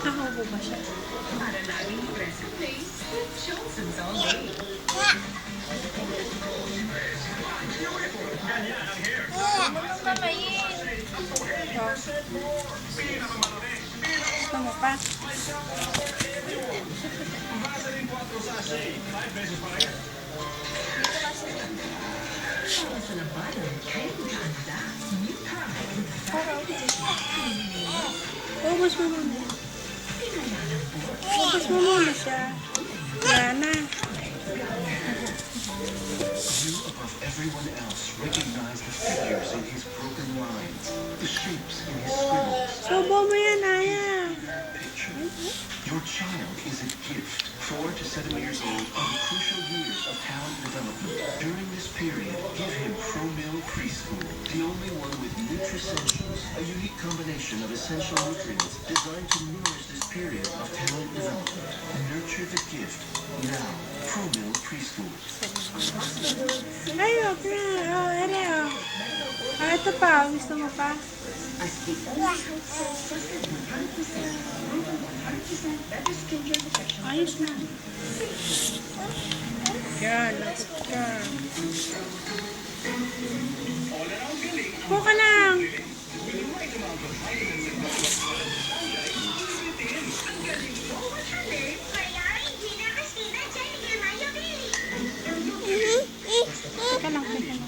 Nakahubo ba siya? Para laging aggressive place with Johnson's all day. Gusto mo pa? Para sa labanan, kayo handa. New Pride. Ubus mo muna. Ubus mo muna siya. Wala na. You, above everyone else, recognize the figures in his broken lines, the shapes in his scribbles. Subo mo yan, Aya. Picture. Your child is a gift. 4 to 7 years old are the crucial years of talent development. During this period, give him ProMill Preschool, the only one with Nutricentials, a unique combination of essential nutrients designed to nourish this period of talent development. Nurture the gift now. ProMill Preschool. Ay, okay. Oh, ere, oh. Ah, ito pa. Gusto mo pa? Ayos na. Yan, lapot ka. Buka lang. Teka lang, teka lang.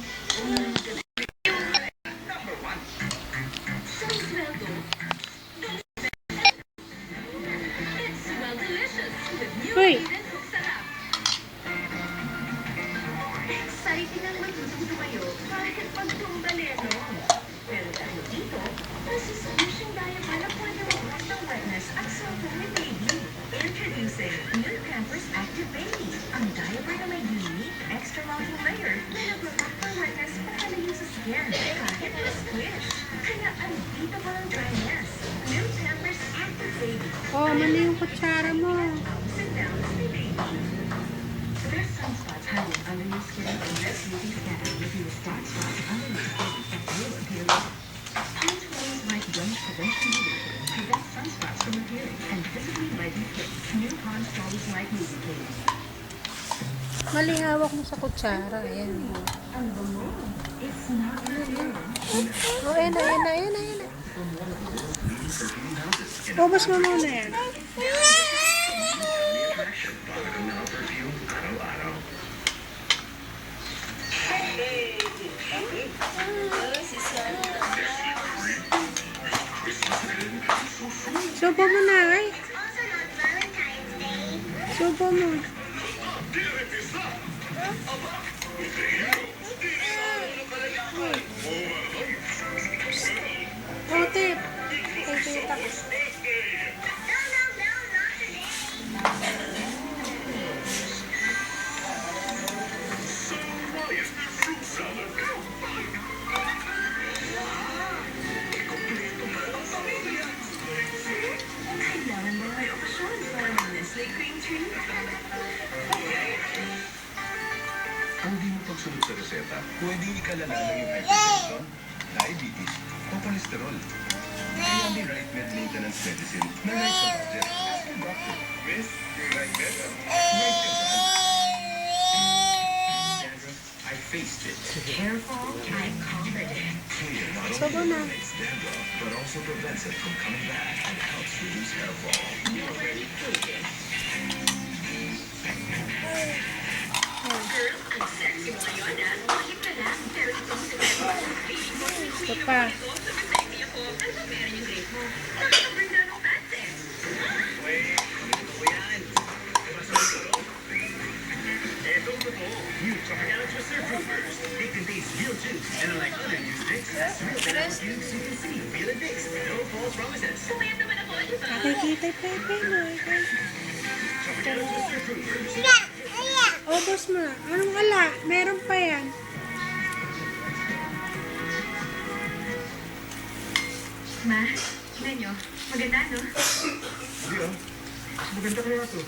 Uy! Exciting ang matututo kayo kahit pagtumbaleno. Pero dahil dito, masisubishing diaper na pwede mabuhat ng wetness at sobrang ni baby. Introducing New Pampers Active Baby. Ang diaper na may unique extra mounting layer na nag-repack ng wetness pagkalayo sa skin kahit na-squish. Kaya andito pa ang dryness. New Pampers Active Baby. Oh, mali yung kutsara mo. Ups and downs ni baby. There's sunspots hiding under your skin and less UV scatter reveals dark spots under your skin that will appear later. Pantaloons like Blush Prevention Movie prevent sunspots from appearing and visibly lighten skin. New Pond Stories Light Movie Case. Mali hawak mo sa kutsara. Ayan. Ang bango. It's not real. Oh, ayan na, ayan na, ayan na, ayan na. Ubus mo muna yan. Subo mo na, ay. Subo mo. Oh, tip. Ay, tita. Kailangan mo may opsyon para ng Nestle Cream Tree. Kung di mo pagsunod sa reseta, pwede ikalala ng iyong hypertension, diabetes, o kolesterol. Kaya may right med maintenance medicine na right sa budget. Ask your doctor. Miss, right med? Right ka ba? I faced it. Careful, I conquered it. Clear not Subo only na. eliminates dandruff, but also prevents it from coming back and helps reduce hair fall. You already proved it. Girl, ang sexy mo ngayon, ah. Bakit ka lang? Pero itong sekreto, feeling mo, Ito pa. ito, sabi sexy ako. Ano ba meron yung grade mo? Nakaka-burn down ang fats eh. New Tropicana Twister Fruiters. It contains real juice, and unlike other juice sticks, it's real banana cubes you can see, feel and mix. No false promises. Pumayat naman ako, di ba? Nakikita yung pepe mo. Tropicana Twister Fruiters. Ubus mo. Anong wala? Meron pa yan. Ma, tignan nyo. Maganda, no? Hindi ah. Maganda kaya to.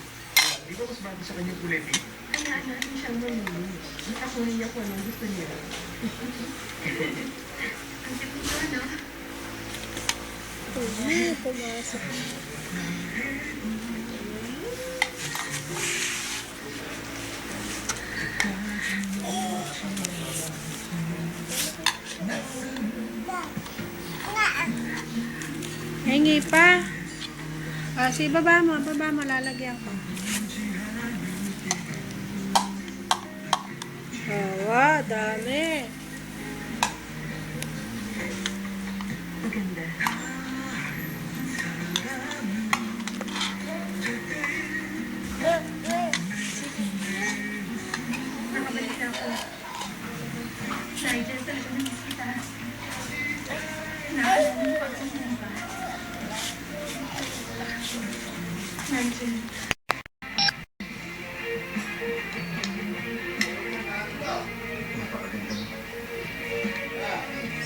Di ba mas bago sa kanyang kulay pink? Hayaan natin siyang mamili. Itakunin niya kung anong gusto niya. Ang tipid ko, no? Pumasok. Hingi pa. Si baba mo, lalagyan ko. Wow, dami. Maganda. Nakabalik na ako. Nigel, talaga namiss kita. Nakakala mo pagsundan ba? Nigel.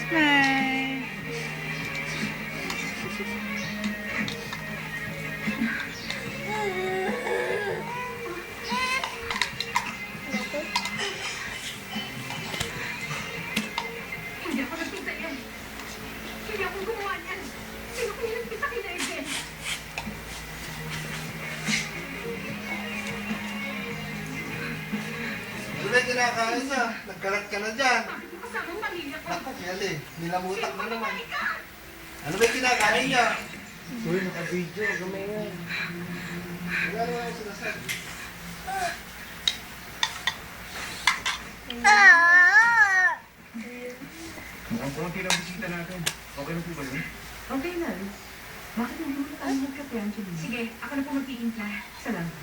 Smile. Hindi ako nagpinta yan. Hindi ako gumawa niyan. Sino ko yung nagpinta kay Nigel? Ano ba yung kinakain niya? Nagkalat ka na dyan. Bakit mo kasama ang pamilya ko? Naku, Kelly, nilamutak Sino na ba naman. babae ka? Ano ba yung kinakain niya? Uy, naka-video. Gamay nga. Wala naman ako sinasabi. Mukhang konti lang bisita natin. Okay na po ba yun? Okay na. Bakit hindi mo na tayo magkape, Angelina? Sige, ako na po magtiimpla. Salamat.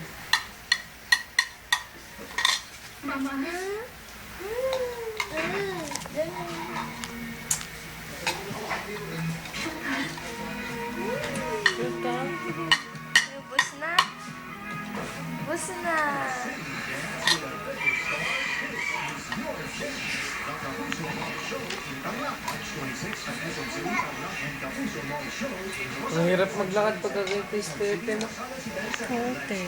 Mama. Ubus na. Ubus na. Ang hirap maglakad pag kagay Stephen. Kote.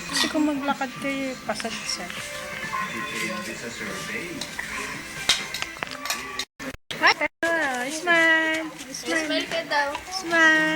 Kasi kung maglakad kayo, pasagsak. Smile. Smile. Smile ka daw. Smile.